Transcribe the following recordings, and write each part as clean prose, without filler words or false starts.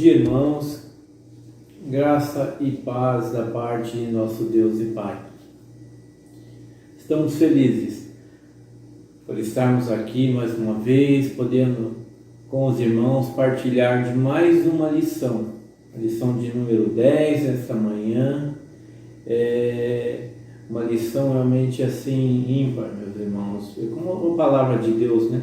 dia, irmãos. Graça e paz da parte de nosso Deus e Pai. Estamos felizes por estarmos aqui mais uma vez, podendo com os irmãos partilhar de mais uma lição. A lição de número 10 esta manhã. Uma lição realmente assim ímpar, meus irmãos. Como a palavra de Deus, né?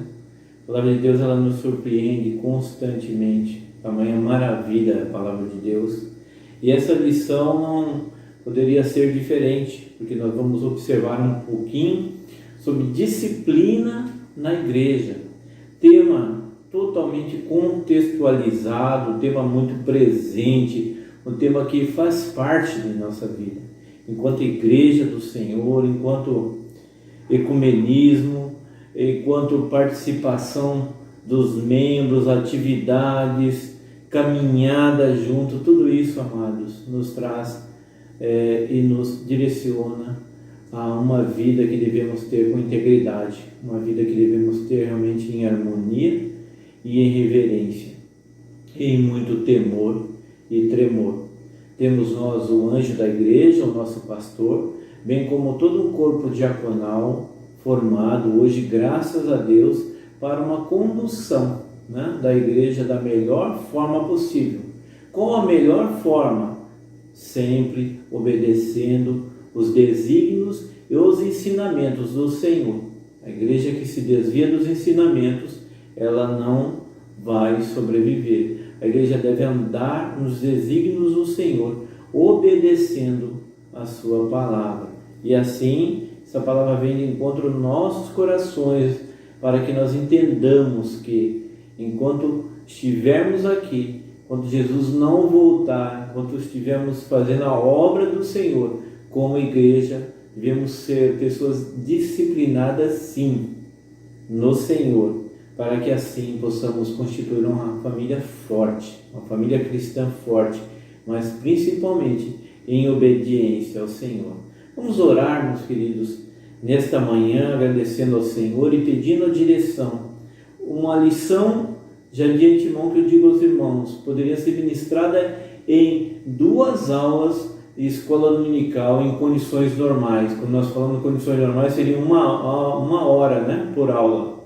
A palavra de Deus, ela nos surpreende constantemente. Tamanha maravilha a palavra de Deus. E essa lição não poderia ser diferente, porque nós vamos observar um pouquinho sobre disciplina na igreja. Tema totalmente contextualizado, tema muito presente, um tema que faz parte de nossa vida. Enquanto igreja do Senhor, enquanto ecumenismo, enquanto participação dos membros, atividades, caminhada junto, tudo isso, amados, nos traz e nos direciona a uma vida que devemos ter com integridade, uma vida que devemos ter realmente em harmonia e em reverência, e em muito temor e tremor. Temos nós o anjo da igreja, o nosso pastor, bem como todo um corpo diaconal formado hoje, graças a Deus, para uma condução, né, da igreja da melhor forma possível. Com a melhor forma, sempre obedecendo os desígnios e os ensinamentos do Senhor. A igreja que se desvia dos ensinamentos, ela não vai sobreviver. A igreja deve andar nos desígnios do Senhor, obedecendo a sua palavra. E assim, essa palavra vem de encontro aos nossos corações, para que nós entendamos que, enquanto estivermos aqui, quando Jesus não voltar, enquanto estivermos fazendo a obra do Senhor, como igreja, devemos ser pessoas disciplinadas, sim, no Senhor, para que assim possamos constituir uma família forte, uma família cristã forte, mas principalmente em obediência ao Senhor. Vamos orar, meus queridos, nesta manhã, agradecendo ao Senhor e pedindo a direção. Uma lição, já de antemão que eu digo aos irmãos, poderia ser ministrada em 2 aulas de escola dominical em condições normais. Quando nós falamos em condições normais, seria uma hora, né, por aula,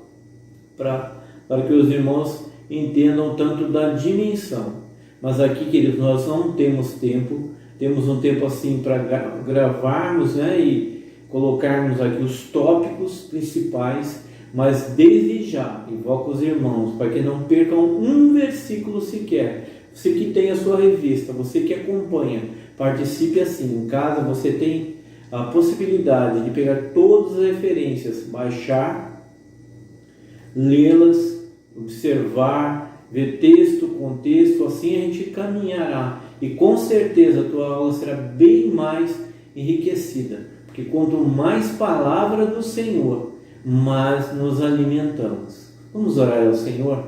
para que os irmãos entendam tanto da dimensão. Mas aqui, queridos, nós não temos tempo, temos um tempo assim para gravarmos, né, e colocarmos aqui os tópicos principais, mas desde já invoco os irmãos para que não percam um versículo sequer. Você que tem a sua revista, você que acompanha, participe assim. Em casa você tem a possibilidade de pegar todas as referências, baixar, lê-las, observar, ver texto, contexto, assim a gente caminhará e com certeza a tua aula será bem mais enriquecida, porque quanto mais palavra do Senhor, mais nos alimentamos. Vamos orar ao Senhor?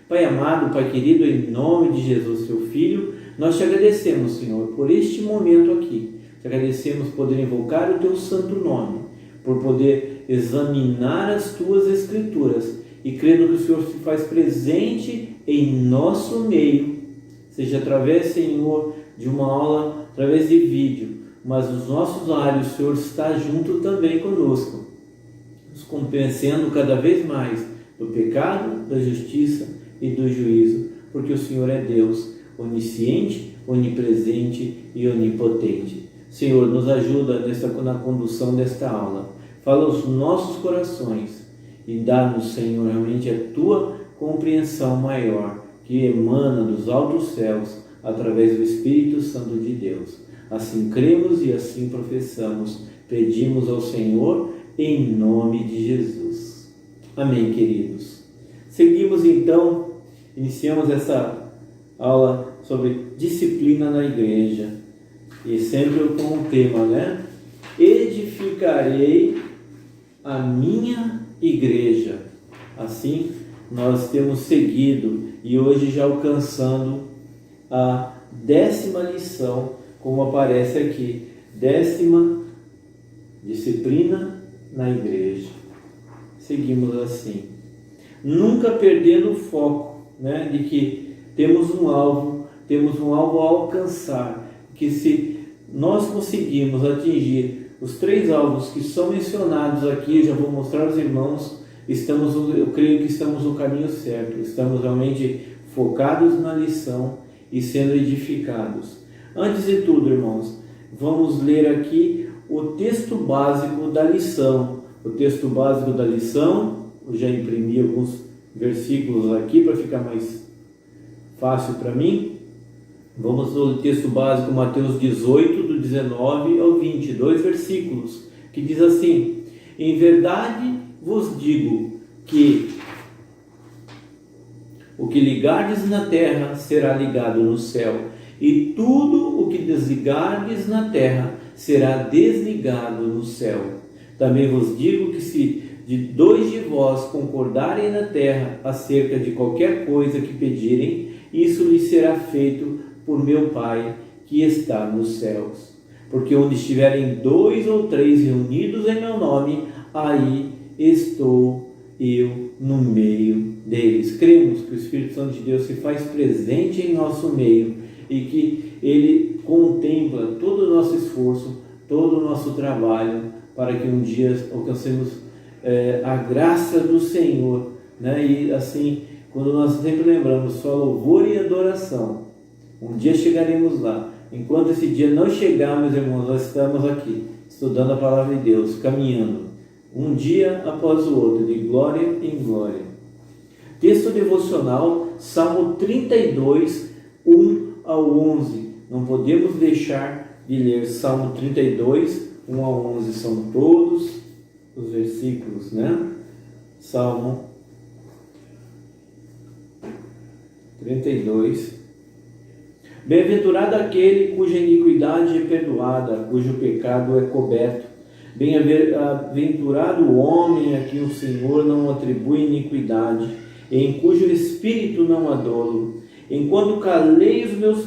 Pai amado, Pai querido, em nome de Jesus, Teu Filho, nós te agradecemos, Senhor, por este momento aqui. Te agradecemos por poder invocar o Teu santo nome, por poder examinar as Tuas Escrituras e crendo que o Senhor se faz presente em nosso meio, seja através, Senhor, de uma aula, através de vídeo, mas nos nossos lábios o Senhor está junto também conosco, nos convencendo cada vez mais do pecado, da justiça e do juízo, porque o Senhor é Deus, onisciente, onipresente e onipotente. Senhor, nos ajuda na condução desta aula, fala aos nossos corações e dá-nos, Senhor, realmente a Tua compreensão maior, que emana dos altos céus, através do Espírito Santo de Deus. Assim cremos e assim professamos, pedimos ao Senhor, em nome de Jesus. Amém, queridos. Seguimos então, iniciamos essa aula sobre disciplina na igreja, e sempre com o tema, né? Edificarei a minha igreja. Assim nós temos seguido e hoje já alcançando a 10ª lição, como aparece aqui, 10ª disciplina na igreja. Seguimos assim, nunca perdendo o foco, né, de que temos um alvo temos um alvo a alcançar, que se nós conseguirmos atingir os 3 alvos que são mencionados aqui, eu já vou mostrar aos irmãos, eu creio que estamos no caminho certo, estamos realmente focados na lição e sendo edificados. Antes de tudo, irmãos, vamos ler aqui o texto básico da lição. O texto básico da lição, eu já imprimi alguns versículos aqui para ficar mais fácil para mim. Vamos no texto básico, Mateus 18, do 19 ao 20, 2 versículos, que diz assim: em verdade vos digo que o que ligardes na terra será ligado no céu, e tudo o que desligardes na terra será desligado no céu. Também vos digo que se de 2 de vós concordarem na terra acerca de qualquer coisa que pedirem, isso lhes será feito por meu Pai que está nos céus. Porque onde estiverem 2 ou 3 reunidos em meu nome, aí estou eu no meio deles. Cremos que o Espírito Santo de Deus se faz presente em nosso meio e que Ele contempla todo o nosso esforço, todo o nosso trabalho, para que um dia alcancemos a graça do Senhor, né? E assim, quando nós sempre lembramos só louvor e adoração, um dia chegaremos lá. Enquanto esse dia não chegar, meus irmãos, nós estamos aqui estudando a palavra de Deus, caminhando um dia após o outro, de glória em glória. Texto devocional, Salmo 32, 1 ao 11. Não podemos deixar de ler Salmo 32, 1 ao 11. São todos os versículos, né? Salmo 32. Bem-aventurado aquele cuja iniquidade é perdoada, cujo pecado é coberto. Bem-aventurado o homem a quem o Senhor não atribui iniquidade, em cujo espírito não há dolo. Enquanto calei os meus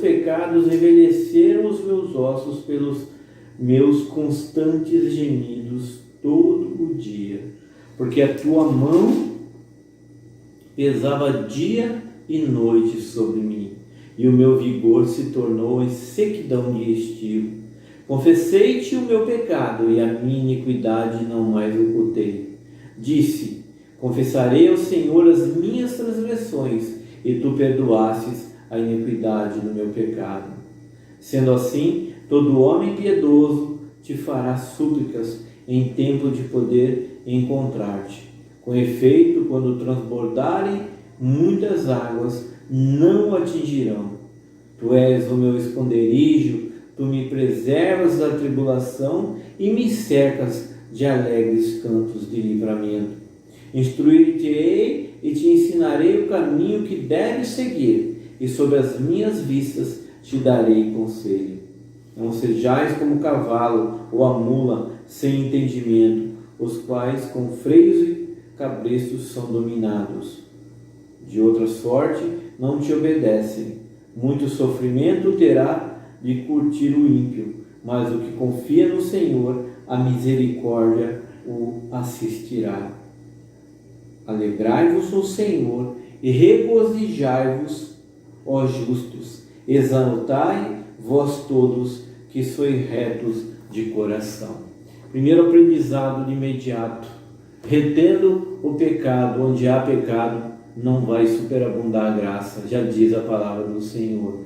pecados, envelheceram os meus ossos pelos meus constantes gemidos todo o dia. Porque a tua mão pesava dia e noite sobre mim, e o meu vigor se tornou em sequidão de estio. Confessei-te o meu pecado, e a minha iniquidade não mais ocultei. Disse: confessarei ao Senhor as minhas transgressões, e tu perdoastes a iniquidade do meu pecado. Sendo assim, todo homem piedoso te fará súplicas em tempo de poder encontrar-te. Com efeito, quando transbordarem muitas águas, não o atingirão. Tu és o meu esconderijo, tu me preservas da tribulação e me cercas de alegres cantos de livramento. Instruir-te-ei e te ensinarei o caminho que deves seguir, e sob as minhas vistas te darei conselho. Não sejais como o cavalo ou a mula sem entendimento, os quais com freios e cabrestos são dominados. De outra sorte não te obedecem. Muito sofrimento terá de curtir o ímpio, mas o que confia no Senhor, a misericórdia o assistirá. Alegrai-vos no Senhor e regozijai-vos, ó justos. Exaltai vós todos que sois retos de coração. Primeiro aprendizado de imediato: retendo o pecado, onde há pecado, não vai superabundar a graça, já diz a palavra do Senhor.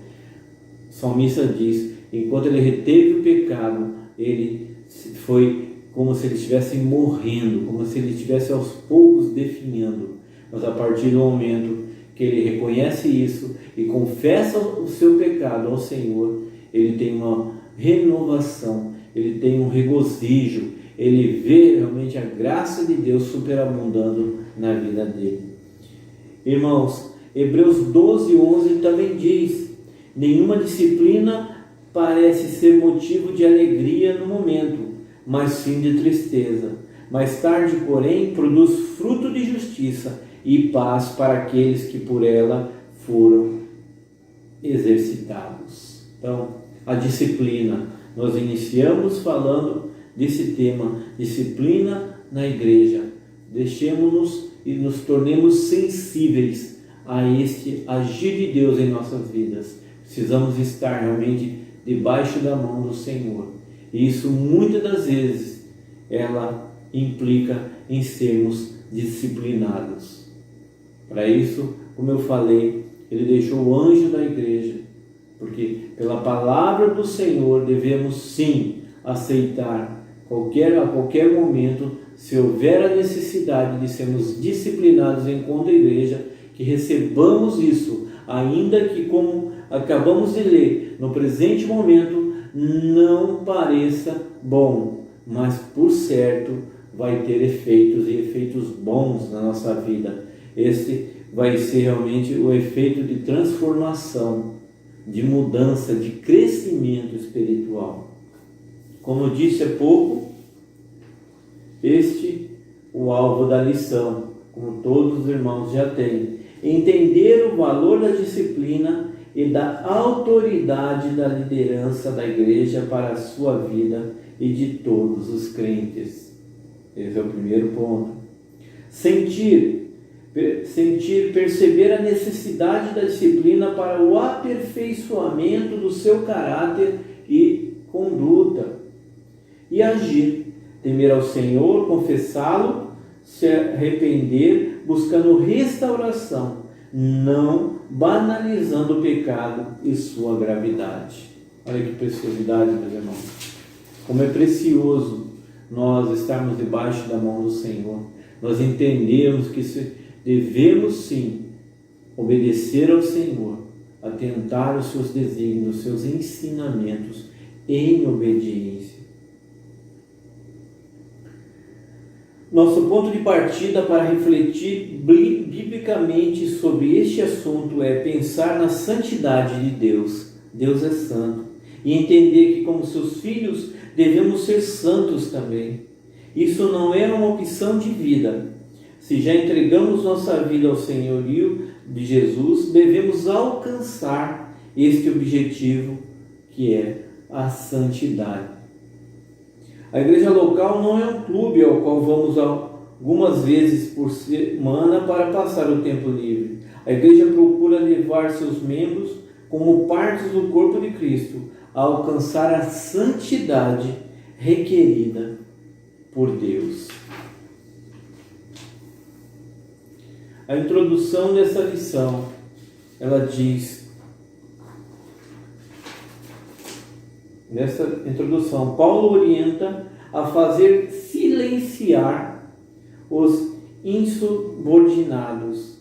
O salmista diz: enquanto ele reteve o pecado, ele foi como se ele estivesse morrendo, como se ele estivesse aos poucos definhando. Mas a partir do momento que ele reconhece isso e confessa o seu pecado ao Senhor, ele tem uma renovação, ele tem um regozijo, ele vê realmente a graça de Deus superabundando na vida dele. Irmãos, Hebreus 12, 11 também diz: nenhuma disciplina parece ser motivo de alegria no momento, mas sim de tristeza. Mais tarde, porém, produz fruto de justiça e paz para aqueles que por ela foram exercitados. Então, a disciplina. Nós iniciamos falando desse tema, disciplina na igreja. Deixemos-nos e nos tornemos sensíveis a este agir de Deus em nossas vidas, precisamos estar realmente debaixo da mão do Senhor. E isso muitas das vezes ela implica em sermos disciplinados. Para isso, como eu falei, ele deixou o anjo da igreja, porque pela palavra do Senhor devemos sim aceitar a qualquer momento, se houver a necessidade de sermos disciplinados enquanto igreja, que recebamos isso, ainda que, como acabamos de ler, no presente momento não pareça bom, mas por certo vai ter efeitos, e efeitos bons na nossa vida. Esse vai ser realmente o efeito de transformação, de mudança, de crescimento espiritual. Como eu disse há pouco, o alvo da lição, como todos os irmãos já têm, entender o valor da disciplina e da autoridade da liderança da igreja para a sua vida e de todos os crentes. Esse é o primeiro ponto. Perceber a necessidade da disciplina para o aperfeiçoamento do seu caráter e conduta. E agir, temer ao Senhor, confessá-lo, se arrepender, buscando restauração, não banalizando o pecado e sua gravidade. Olha que preciosidade, meus irmãos. Como é precioso nós estarmos debaixo da mão do Senhor. Nós entendemos que devemos sim obedecer ao Senhor, atentar os seus desígnios, os seus ensinamentos em obediência. Nosso ponto de partida para refletir biblicamente sobre este assunto é pensar na santidade de Deus. Deus é santo. E entender que, como seus filhos, devemos ser santos também. Isso não é uma opção de vida. Se já entregamos nossa vida ao senhorio de Jesus, devemos alcançar este objetivo, que é a santidade. A igreja local não é um clube ao qual vamos algumas vezes por semana para passar o tempo livre. A igreja procura levar seus membros como partes do corpo de Cristo a alcançar a santidade requerida por Deus. A introdução dessa lição, ela diz, nessa introdução, Paulo orienta a fazer silenciar os insubordinados.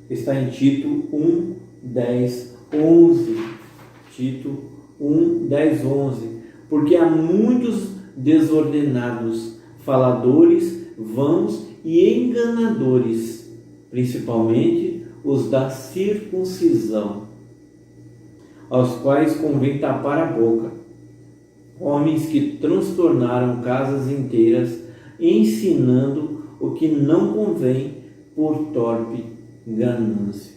Está em Tito 1, 10, 11. Tito 1, 10, 11. Porque há muitos desordenados, faladores, vãos e enganadores, principalmente os da circuncisão, aos quais convém tapar a boca, homens que transtornaram casas inteiras, ensinando o que não convém por torpe ganância.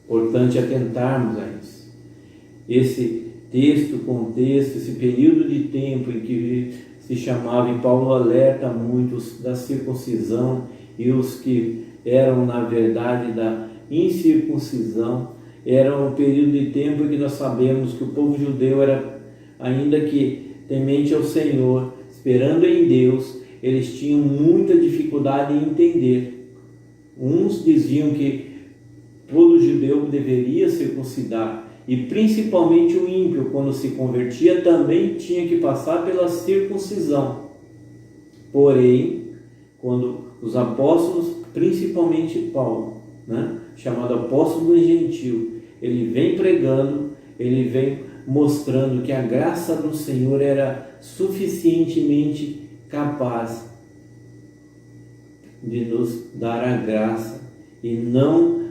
Importante atentarmos a isso. Esse contexto, esse período de tempo em que se chamava, e Paulo alerta muitos da circuncisão e os que eram na verdade da incircuncisão, era um período de tempo em que nós sabemos que o povo judeu era, ainda que temente ao Senhor, esperando em Deus, eles tinham muita dificuldade em entender. Uns diziam que todo judeu deveria circuncidar, e principalmente o ímpio, quando se convertia, também tinha que passar pela circuncisão. Porém, quando os apóstolos, principalmente Paulo, chamado apóstolo do gentil, ele vem pregando, ele vem mostrando que a graça do Senhor era suficientemente capaz de nos dar a graça e não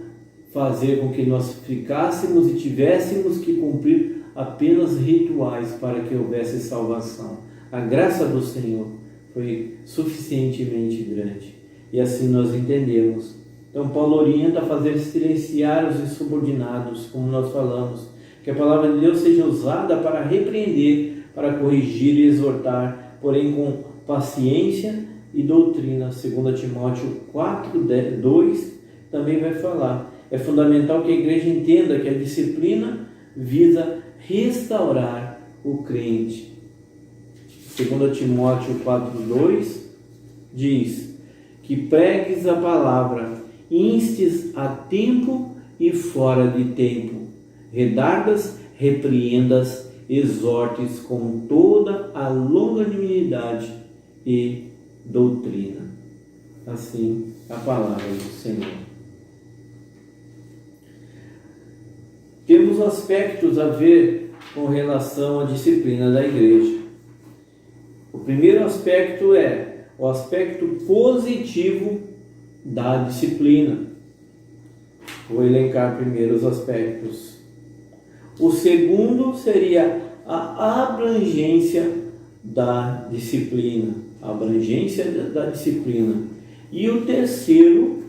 fazer com que nós ficássemos e tivéssemos que cumprir apenas rituais para que houvesse salvação. A graça do Senhor foi suficientemente grande. E assim nós entendemos. Então Paulo orienta a fazer silenciar os insubordinados, como nós falamos, que a palavra de Deus seja usada para repreender, para corrigir e exortar, porém com paciência e doutrina. 2 Timóteo 4, 2 também vai falar é fundamental que a igreja entenda que a disciplina visa restaurar o crente. 2 Timóteo 4,2 diz que pregues a palavra, instes a tempo e fora de tempo, redargas, repreendas, exortes com toda a longanimidade e doutrina. Assim, a palavra do Senhor. Temos aspectos a ver com relação à disciplina da igreja. O primeiro aspecto é o aspecto positivo da disciplina. Vou elencar primeiro os aspectos. O segundo seria a abrangência da disciplina. A abrangência da disciplina. E o terceiro,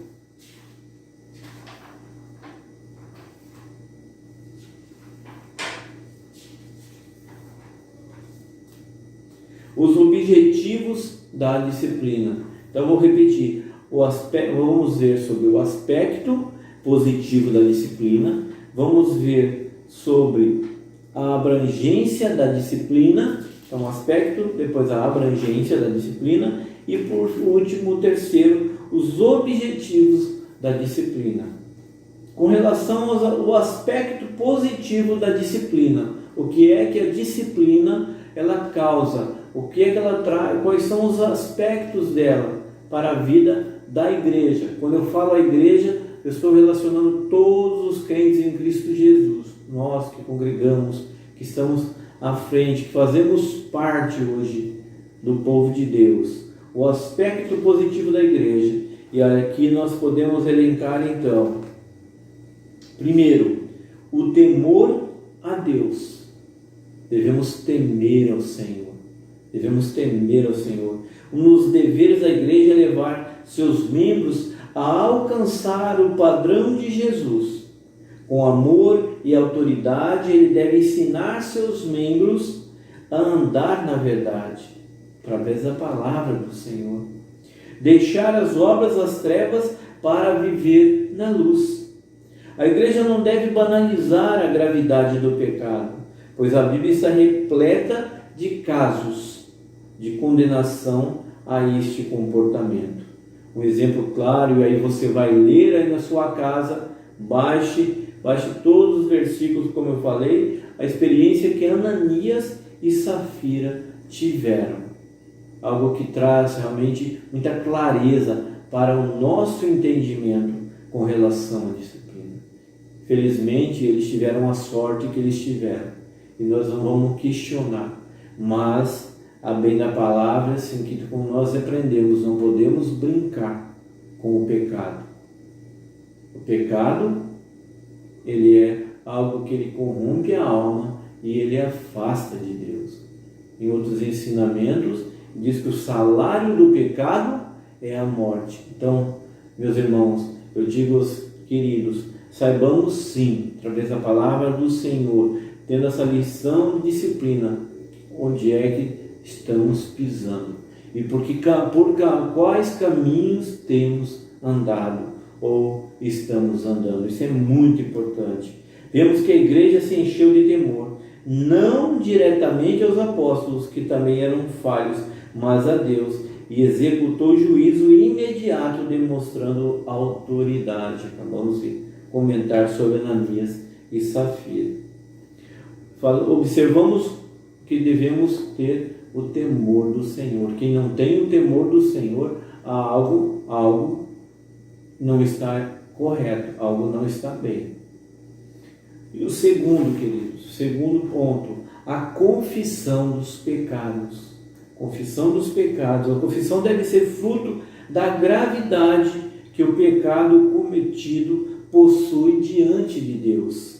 os objetivos da disciplina. Então, vou repetir. Vamos ver sobre o aspecto positivo da disciplina. Vamos ver sobre a abrangência da disciplina. Então, o aspecto, depois a abrangência da disciplina. E, por último, o terceiro, os objetivos da disciplina. Com relação ao aspecto positivo da disciplina, o que é que a disciplina ela causa? O que é que ela traz? Quais são os aspectos dela para a vida da igreja? Quando eu falo a igreja, eu estou relacionando todos os crentes em Cristo Jesus. Nós que congregamos, que estamos à frente, que fazemos parte hoje do povo de Deus. O aspecto positivo da igreja. E aqui nós podemos elencar então. Primeiro, o temor a Deus. Devemos temer ao Senhor. Devemos temer ao Senhor. Um dos deveres da igreja é levar seus membros a alcançar o padrão de Jesus. Com amor e autoridade, ele deve ensinar seus membros a andar na verdade, através da palavra do Senhor. Deixar as obras das trevas para viver na luz. A igreja não deve banalizar a gravidade do pecado, pois a Bíblia está repleta de casos de condenação a este comportamento. Um exemplo claro, e aí você vai ler aí na sua casa, baixe todos os versículos, como eu falei, a experiência que Ananias e Safira tiveram. Algo que traz realmente muita clareza para o nosso entendimento com relação à disciplina. Felizmente, eles tiveram a sorte que eles tiveram. E nós não vamos questionar. Mas, a bem da palavra, assim, que como nós aprendemos, não podemos brincar com o pecado. O pecado, ele é algo que ele corrompe a alma e ele afasta de Deus. Em outros ensinamentos, diz que o salário do pecado é a morte. Então, meus irmãos, eu digo aos queridos, saibamos sim, através da palavra do Senhor, tendo essa lição de disciplina, onde é que estamos pisando. E por quais caminhos temos andado ou estamos andando. Isso é muito importante. Vemos que a igreja se encheu de temor, não diretamente aos apóstolos, que também eram falhos, mas a Deus, e executou juízo imediato, demonstrando autoridade. Acabamos de comentar sobre Ananias e Safira. Observamos que devemos ter o temor do Senhor. Quem não tem o temor do Senhor, algo não está correto, algo não está bem. E o segundo, queridos, segundo ponto, a confissão dos pecados. Confissão dos pecados. A confissão deve ser fruto da gravidade que o pecado cometido possui diante de Deus.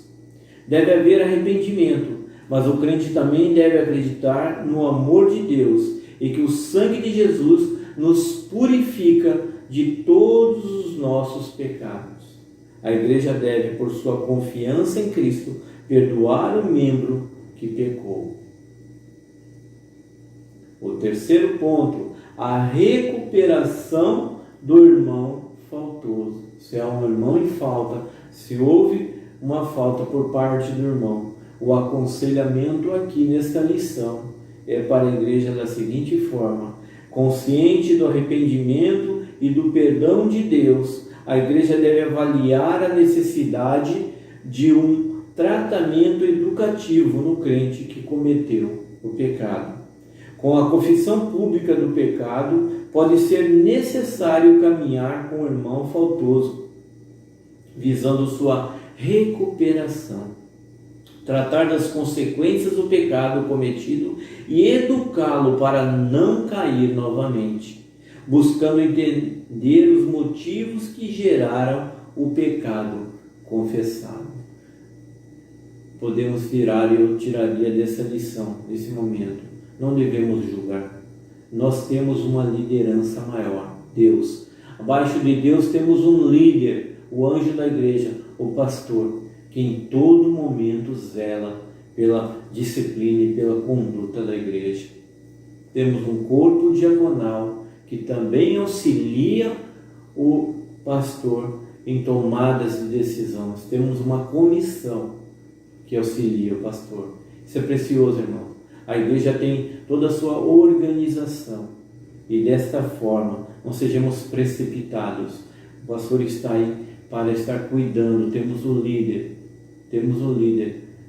Deve haver arrependimento, mas o crente também deve acreditar no amor de Deus e que o sangue de Jesus nos purifica de todos os nossos pecados. A igreja deve, por sua confiança em Cristo, perdoar o membro que pecou. O terceiro ponto, a recuperação do irmão faltoso. Se há um irmão em falta, Se houve uma falta por parte do irmão, o aconselhamento aqui nesta lição é para a igreja da seguinte forma: consciente do arrependimento e do perdão de Deus, a igreja deve avaliar a necessidade de um tratamento educativo no crente que cometeu o pecado. Com a confissão pública do pecado, pode ser necessário caminhar com o irmão faltoso, visando sua recuperação, tratar das consequências do pecado cometido e educá-lo para não cair novamente, buscando entender os motivos que geraram o pecado confessado. Podemos tirar, eu tiraria dessa lição, desse momento: não devemos julgar. Nós temos uma liderança maior, Deus. Abaixo de Deus temos um líder, o anjo da igreja, o pastor, que em todo momento zela pela disciplina e pela conduta da igreja. Temos um corpo diaconal que também auxilia o pastor em tomadas de decisões. Temos uma comissão que auxilia o pastor. Isso é precioso, irmão. A igreja tem toda a sua organização e desta forma não sejamos precipitados. O pastor está aí para estar cuidando. Temos o líder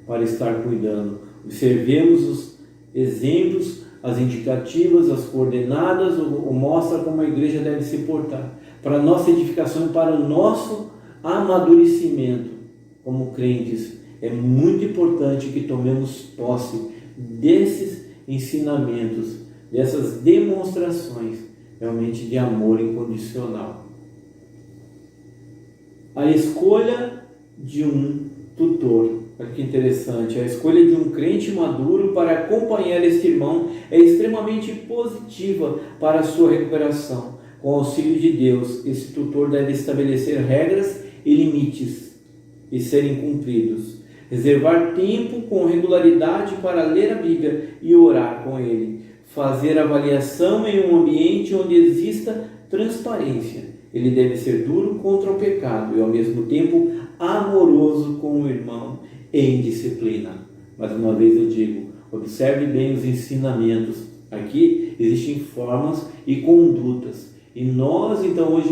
para estar cuidando. Observemos os exemplos, as indicativas, as coordenadas, ou mostra como a igreja deve se portar, para a nossa edificação e para o nosso amadurecimento como crentes. É muito importante que tomemos posse desses ensinamentos, dessas demonstrações realmente de amor incondicional. A escolha de um tutor, olha que interessante, a escolha de um crente maduro para acompanhar este irmão é extremamente positiva para a sua recuperação. Com o auxílio de Deus, esse tutor deve estabelecer regras e limites e serem cumpridos. Reservar tempo com regularidade para ler a Bíblia e orar com ele. Fazer avaliação em um ambiente onde exista transparência. Ele deve ser duro contra o pecado e ao mesmo tempo amoroso com o irmão em disciplina. Mais uma vez eu digo, observe bem os ensinamentos. Aqui existem formas e condutas. E nós, então, hoje,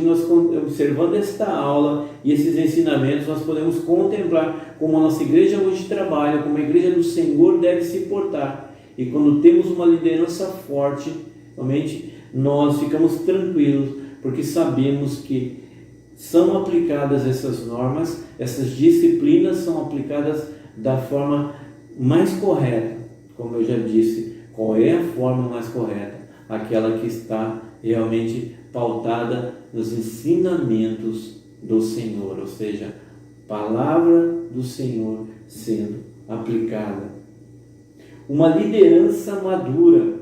observando esta aula e esses ensinamentos, nós podemos contemplar como a nossa igreja hoje trabalha, como a igreja do Senhor deve se portar. E quando temos uma liderança forte, realmente, nós ficamos tranquilos, porque sabemos que são aplicadas essas normas, essas disciplinas são aplicadas da forma mais correta. Como eu já disse, qual é a forma mais correta? Aquela que está realmente pautada nos ensinamentos do Senhor, ou seja, palavra do Senhor sendo aplicada. Uma liderança madura.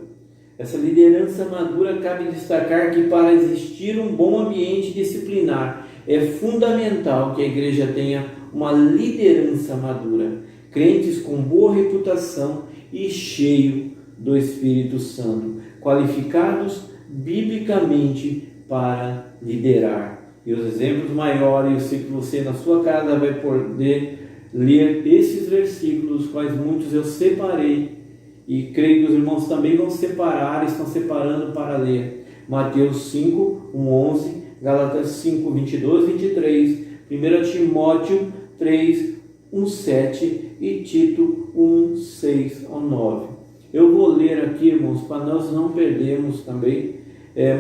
Essa liderança madura, cabe destacar que para existir um bom ambiente disciplinar é fundamental que a igreja tenha uma liderança madura, crentes com boa reputação e cheio do Espírito Santo, qualificados biblicamente para liderar. E os exemplos maiores, eu sei que você na sua casa vai poder ler esses versículos, quais muitos eu separei, e creio que os irmãos também vão separar, estão separando para ler. Mateus 5, 1, 11, Gálatas 5, 22, 23, 1 Timóteo 3, 1, 7 e Tito 1, 6 ao 9. Eu vou ler aqui, irmãos, para nós não perdermos também.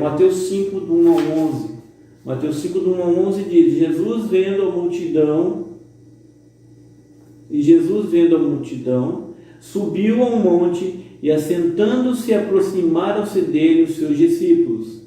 Mateus 5, do 1 ao 11. Mateus 5, do 1 ao 11 diz: Jesus vendo a multidão, subiu ao monte e, assentando-se, aproximaram-se dele os seus discípulos.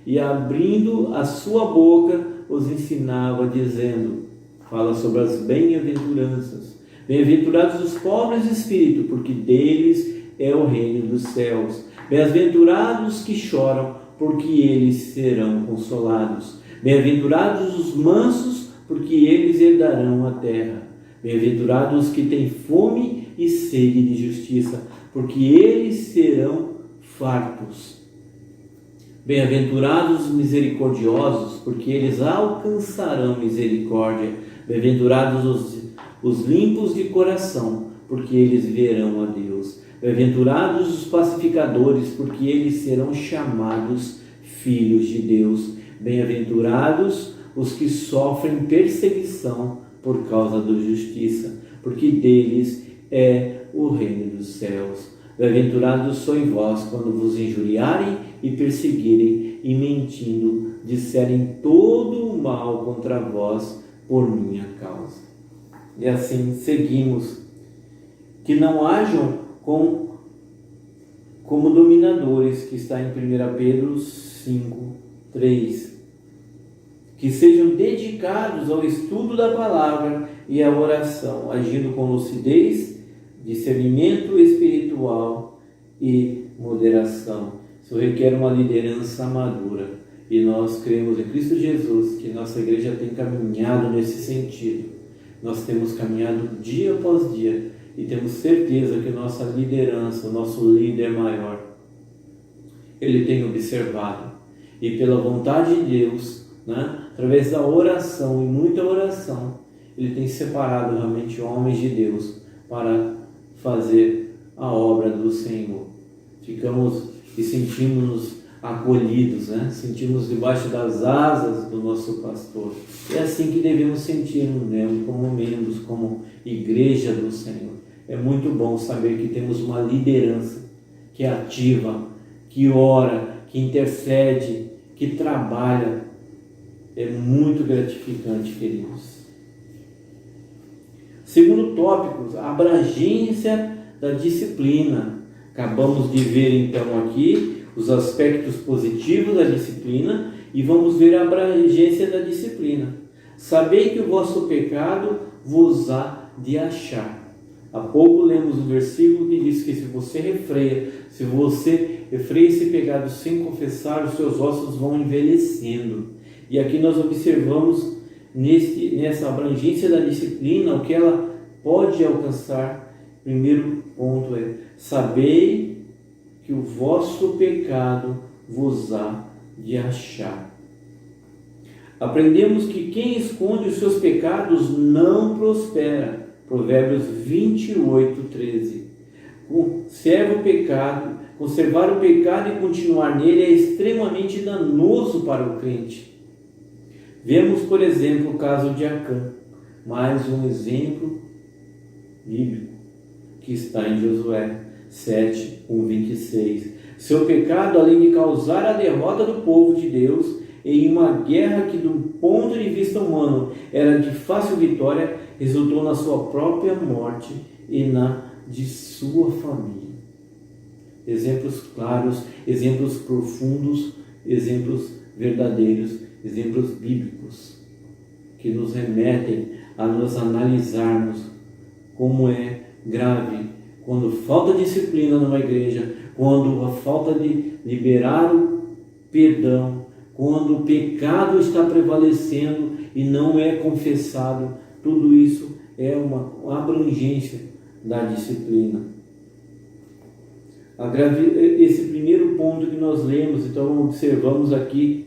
E, abrindo a sua boca, os ensinava, dizendo, fala sobre as bem-aventuranças. Bem-aventurados os pobres de espírito, porque deles é o reino dos céus. Bem-aventurados que choram, porque eles serão consolados. Bem-aventurados os mansos, porque eles herdarão a terra. Bem-aventurados os que têm fome e sede de justiça, porque eles serão fartos. Bem-aventurados os misericordiosos, porque eles alcançarão misericórdia. Bem-aventurados os limpos de coração, porque eles verão a Deus. Bem-aventurados os pacificadores, porque eles serão chamados filhos de Deus. Bem-aventurados os que sofrem perseguição por causa da justiça, porque deles é o reino dos céus. Bem-aventurados sois vós, quando vos injuriarem e perseguirem, e mentindo, disserem todo o mal contra vós por minha causa. E assim seguimos. Que não hajam como dominadores, que está em 1 Pedro 5, 3. Que sejam dedicados ao estudo da palavra e à oração, agindo com lucidez, discernimento espiritual e moderação. Isso requer uma liderança madura. E nós cremos em Cristo Jesus que nossa igreja tem caminhado nesse sentido. Nós temos caminhado dia após dia e temos certeza que nossa liderança, o nosso líder maior, ele tem observado. E pela vontade de Deus, através da oração e muita oração, ele tem separado realmente homens de Deus para fazer a obra do Senhor. Ficamos e sentimos-nos acolhidos, sentimos debaixo das asas do nosso pastor. É assim que devemos sentir, como membros, como igreja do Senhor. É muito bom saber que temos uma liderança que é ativa, que ora, que intercede, que trabalha. É muito gratificante, queridos. Segundo tópico, a abrangência da disciplina. Acabamos de ver então aqui os aspectos positivos da disciplina e vamos ver a abrangência da disciplina. Sabei que o vosso pecado vos há de achar. Há pouco lemos o versículo que diz que se você refreia esse pecado sem confessar, os seus ossos vão envelhecendo. E aqui nós observamos nessa abrangência da disciplina o que ela pode alcançar. Primeiro ponto é: sabei que o vosso pecado vos há de achar. Aprendemos que quem esconde os seus pecados não prospera. Provérbios 28, 13. Conservar o pecado e continuar nele é extremamente danoso para o crente. Vemos, por exemplo, o caso de Acã, mais um exemplo bíblico que está em Josué 7, 1, 26. Seu pecado, além de causar a derrota do povo de Deus em uma guerra que, do ponto de vista humano, era de fácil vitória, resultou na sua própria morte e na de sua família. Exemplos claros, exemplos profundos, exemplos verdadeiros, exemplos bíblicos que nos remetem a nos analisarmos como é grave quando falta disciplina numa igreja, quando a falta de liberar o perdão, quando o pecado está prevalecendo e não é confessado. Tudo isso é uma abrangência da disciplina. Esse primeiro ponto que nós lemos, então observamos aqui,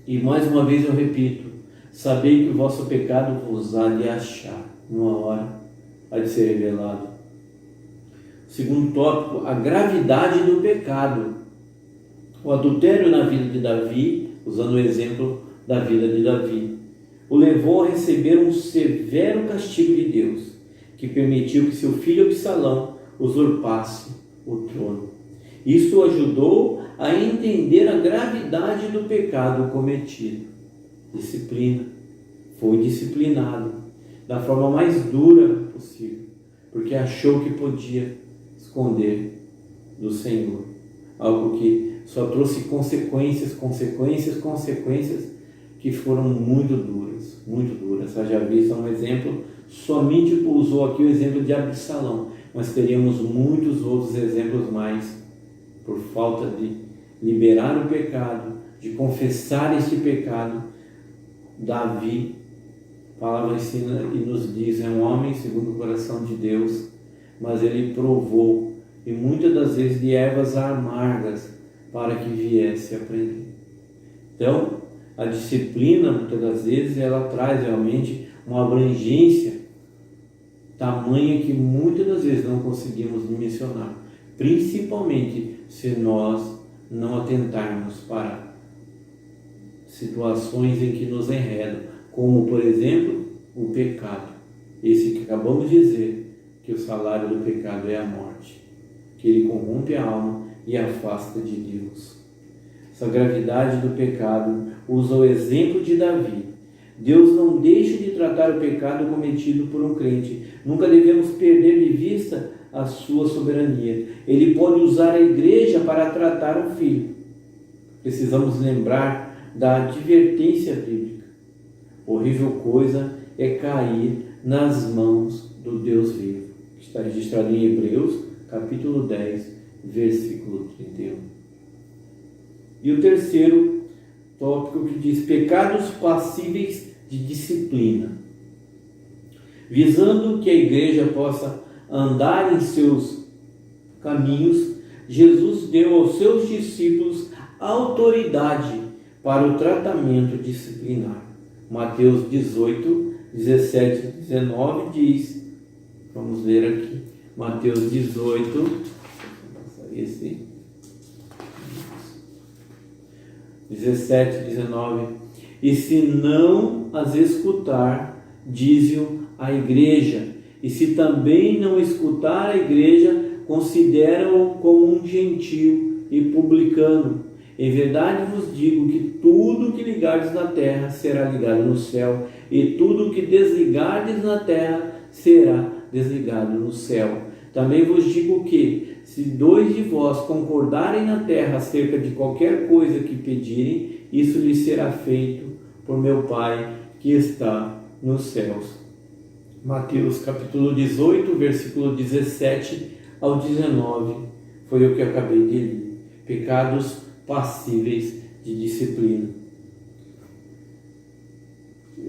e mais uma vez eu repito: sabei que o vosso pecado vos há de achar, numa hora há de ser revelado. Segundo tópico, a gravidade do pecado. O adultério na vida de Davi, usando o exemplo da vida de Davi, o levou a receber um severo castigo de Deus, que permitiu que seu filho Absalão usurpasse o trono. Isso o ajudou a entender a gravidade do pecado cometido. Disciplina. Foi disciplinado da forma mais dura possível, porque achou que podia esconder do Senhor algo que só trouxe consequências que foram muito duras, muito duras. A Javi é um exemplo, somente usou aqui o exemplo de Absalão, mas teríamos muitos outros exemplos mais. Por falta de liberar o pecado, de confessar este pecado, Davi, a palavra ensina e nos diz, é um homem segundo o coração de Deus, mas ele provou, e muitas das vezes de ervas amargas, para que viesse a aprender. Então, a disciplina, muitas das vezes, ela traz realmente uma abrangência tamanha que muitas das vezes não conseguimos mencionar, principalmente se nós não atentarmos para situações em que nos enredam, como por exemplo o pecado, esse que acabamos de dizer, que o salário do pecado é a morte, que ele corrompe a alma e afasta de Deus. Essa gravidade do pecado usa o exemplo de Davi. Deus não deixa de tratar o pecado cometido por um crente. Nunca devemos perder de vista a sua soberania. Ele pode usar a igreja para tratar o filho. Precisamos lembrar da advertência bíblica. Horrível coisa é cair nas mãos do Deus vivo. Está registrado em Hebreus, capítulo 10, versículo 31. E o terceiro tópico que diz pecados passíveis de disciplina. Visando que a igreja possa andar em seus caminhos, Jesus deu aos seus discípulos autoridade para o tratamento disciplinar. Mateus 18, 17 e 19 diz, vamos ler aqui, Mateus 18, esse 17, 19, e se não as escutar, dize-o à igreja, e se também não escutar a igreja, considera-o como um gentio e publicano. Em verdade vos digo que tudo que ligardes na terra será ligado no céu, e tudo que desligardes na terra será desligado no céu. Também vos digo que, se dois de vós concordarem na terra acerca de qualquer coisa que pedirem, isso lhes será feito por meu Pai que está nos céus. Mateus capítulo 18, versículo 17 ao 19, foi o que eu acabei de ler. Pecados passíveis de disciplina.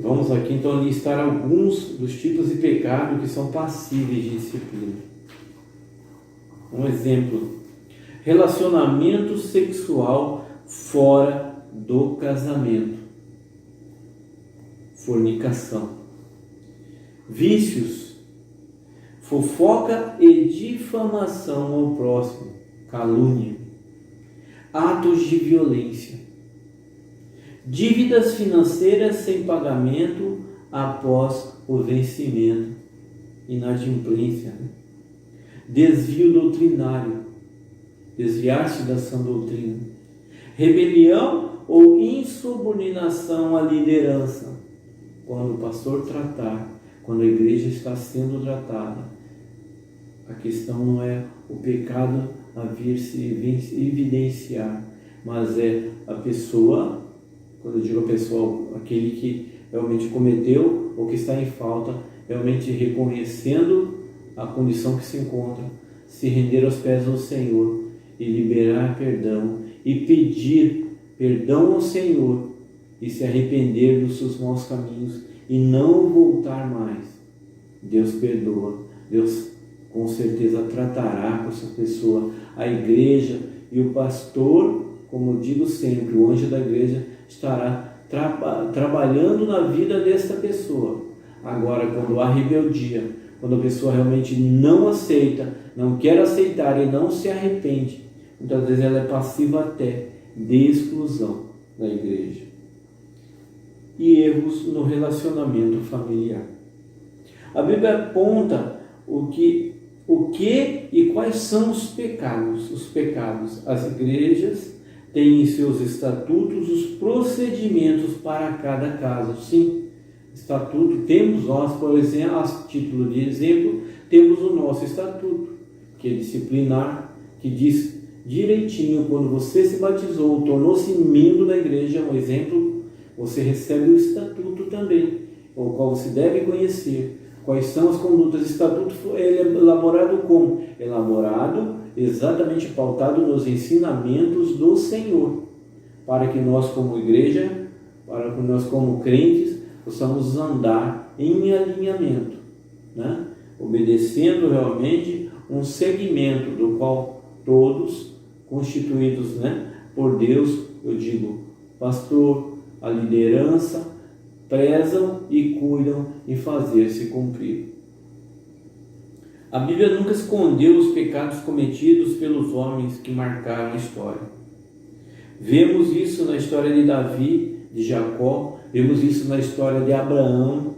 Vamos aqui então listar alguns dos tipos de pecado que são passíveis de disciplina. Um exemplo: relacionamento sexual fora do casamento, fornicação, vícios, fofoca e difamação ao próximo, calúnia, atos de violência, dívidas financeiras sem pagamento após o vencimento, inadimplência, desvio doutrinário, desviar-se da sã doutrina, rebelião ou insubordinação à liderança. Quando o pastor tratar, quando a igreja está sendo tratada, a questão não é o pecado a vir se evidenciar, mas é a pessoa, quando eu digo a pessoa, aquele que realmente cometeu ou que está em falta, realmente reconhecendo a condição que se encontra, se render aos pés do Senhor e liberar perdão e pedir perdão ao Senhor e se arrepender dos seus maus caminhos e não voltar mais. Deus perdoa, Deus com certeza tratará com essa pessoa. A igreja e o pastor, como digo sempre, o anjo da igreja estará trabalhando na vida desta pessoa. Agora, quando há rebeldia, quando a pessoa realmente não aceita, não quer aceitar e não se arrepende, muitas vezes ela é passiva até de exclusão da igreja. E erros no relacionamento familiar. A Bíblia aponta o que e quais são os pecados. Os pecados. As igrejas têm em seus estatutos os procedimentos para cada caso. Sim, estatuto, temos nós, por exemplo, a título de exemplo, temos o nosso estatuto, que é disciplinar, que diz direitinho, quando você se batizou, tornou-se membro da igreja, um exemplo, você recebe o estatuto também, o qual você deve conhecer. Quais são as condutas? O estatuto ele é elaborado como? Elaborado exatamente pautado nos ensinamentos do Senhor, para que nós como igreja, para que nós como crentes, possamos andar em alinhamento, né? Obedecendo realmente um segmento do qual todos constituídos, né, por Deus, eu digo, pastor, a liderança, prezam e cuidam em fazer-se cumprir. A Bíblia nunca escondeu os pecados cometidos pelos homens que marcaram a história. Vemos isso na história de Davi, de Jacó, vemos isso na história de Abraão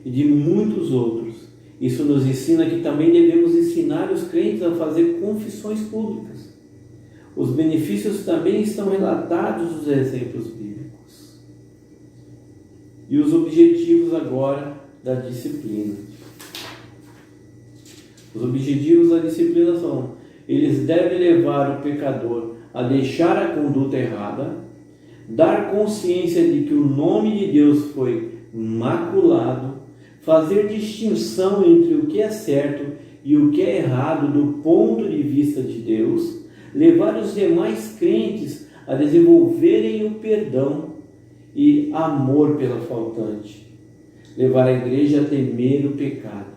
e de muitos outros. Isso nos ensina que também devemos ensinar os crentes a fazer confissões públicas. Os benefícios também estão relatados nos exemplos bíblicos. E os objetivos agora da disciplina. Os objetivos da disciplina são: eles devem levar o pecador a deixar a conduta errada, dar consciência de que o nome de Deus foi maculado, fazer distinção entre o que é certo e o que é errado do ponto de vista de Deus, levar os demais crentes a desenvolverem o perdão e amor pela faltante, levar a igreja a temer o pecado.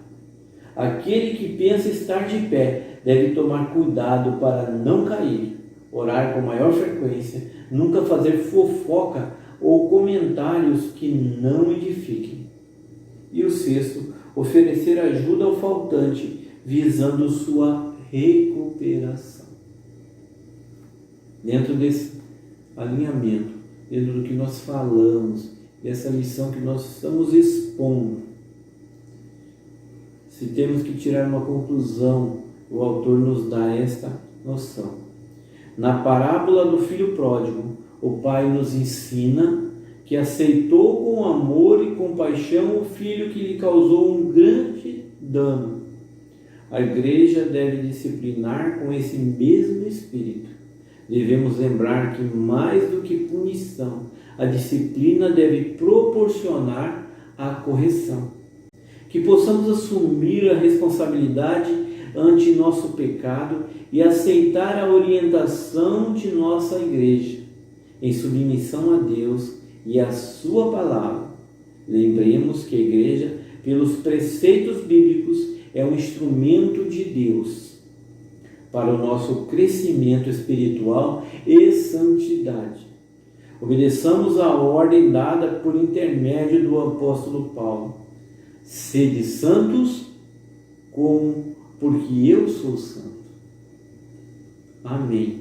Aquele que pensa estar de pé deve tomar cuidado para não cair, orar com maior frequência, nunca fazer fofoca ou comentários que não edifiquem. E o sexto, oferecer ajuda ao faltante, visando sua recuperação. Dentro desse alinhamento, dentro do que nós falamos, dessa lição que nós estamos expondo, se temos que tirar uma conclusão, o autor nos dá esta noção. Na parábola do filho pródigo, o pai nos ensina que aceitou com amor e compaixão o filho que lhe causou um grande dano. A igreja deve disciplinar com esse mesmo espírito. Devemos lembrar que, mais do que punição, a disciplina deve proporcionar a correção. Que possamos assumir a responsabilidade ante nosso pecado e aceitar a orientação de nossa igreja, em submissão a Deus e a sua palavra. Lembremos que a igreja, pelos preceitos bíblicos, é um instrumento de Deus para o nosso crescimento espiritual e santidade. Obedeçamos a ordem dada por intermédio do apóstolo Paulo: sede santos, como porque eu sou santo. Amém.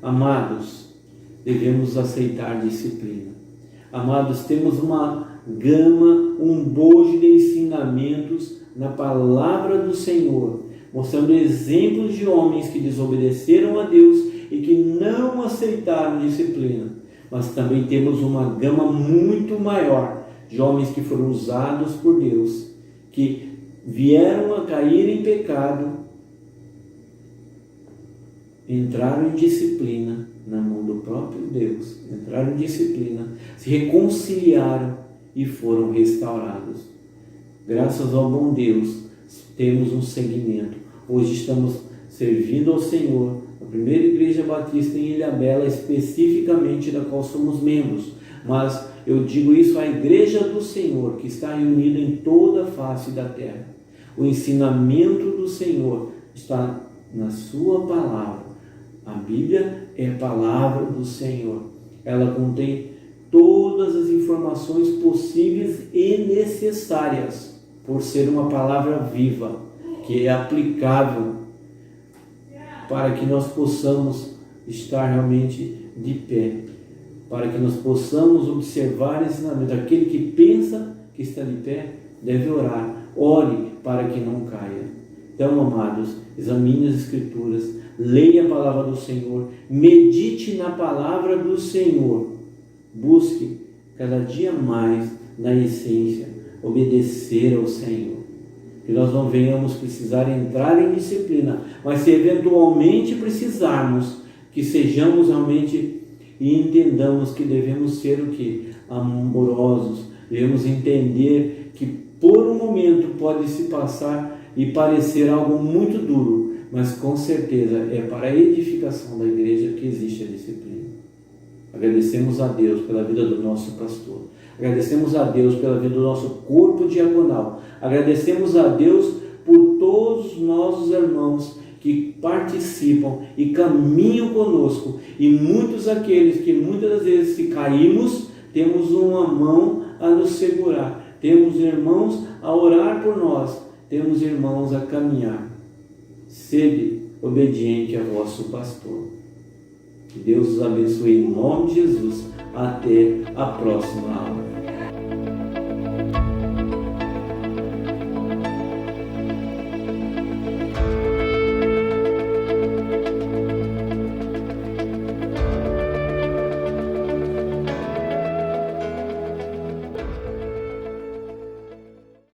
Amados, devemos aceitar disciplina. Amados, temos uma gama, um bojo de ensinamentos na palavra do Senhor, mostrando exemplos de homens que desobedeceram a Deus e que não aceitaram disciplina. Mas também temos uma gama muito maior de homens que foram usados por Deus, que vieram a cair em pecado, entraram em disciplina na mão do próprio Deus, entraram em disciplina, se reconciliaram e foram restaurados. Graças ao bom Deus, temos um segmento. Hoje estamos servindo ao Senhor, a primeira igreja batista em Ilhabela, especificamente da qual somos membros, mas eu digo isso à igreja do Senhor, que está reunida em toda a face da terra. O ensinamento do Senhor está na sua palavra. A Bíblia é a palavra do Senhor. Ela contém todas as informações possíveis e necessárias, por ser uma palavra viva, que é aplicável para que nós possamos estar realmente de pé, para que nós possamos observar esse ensinamento. Aquele que pensa que está de pé deve orar. Ore para que não caia. Então, amados, examine as Escrituras, leia a palavra do Senhor, medite na palavra do Senhor, busque cada dia mais, na essência, obedecer ao Senhor. Que nós não venhamos precisar entrar em disciplina, mas se eventualmente precisarmos, que sejamos realmente e entendamos que devemos ser o quê? Amorosos. Devemos entender que por um momento pode se passar e parecer algo muito duro, mas com certeza é para a edificação da igreja que existe a disciplina. Agradecemos a Deus pela vida do nosso pastor. Agradecemos a Deus pela vida do nosso corpo diaconal. Agradecemos a Deus por todos os nossos irmãos que participam e caminham conosco. E muitos aqueles que muitas das vezes, se caímos, temos uma mão a nos segurar, temos irmãos a orar por nós, temos irmãos a caminhar. Sede obediente a vosso pastor. Que Deus os abençoe em nome de Jesus. Até a próxima aula.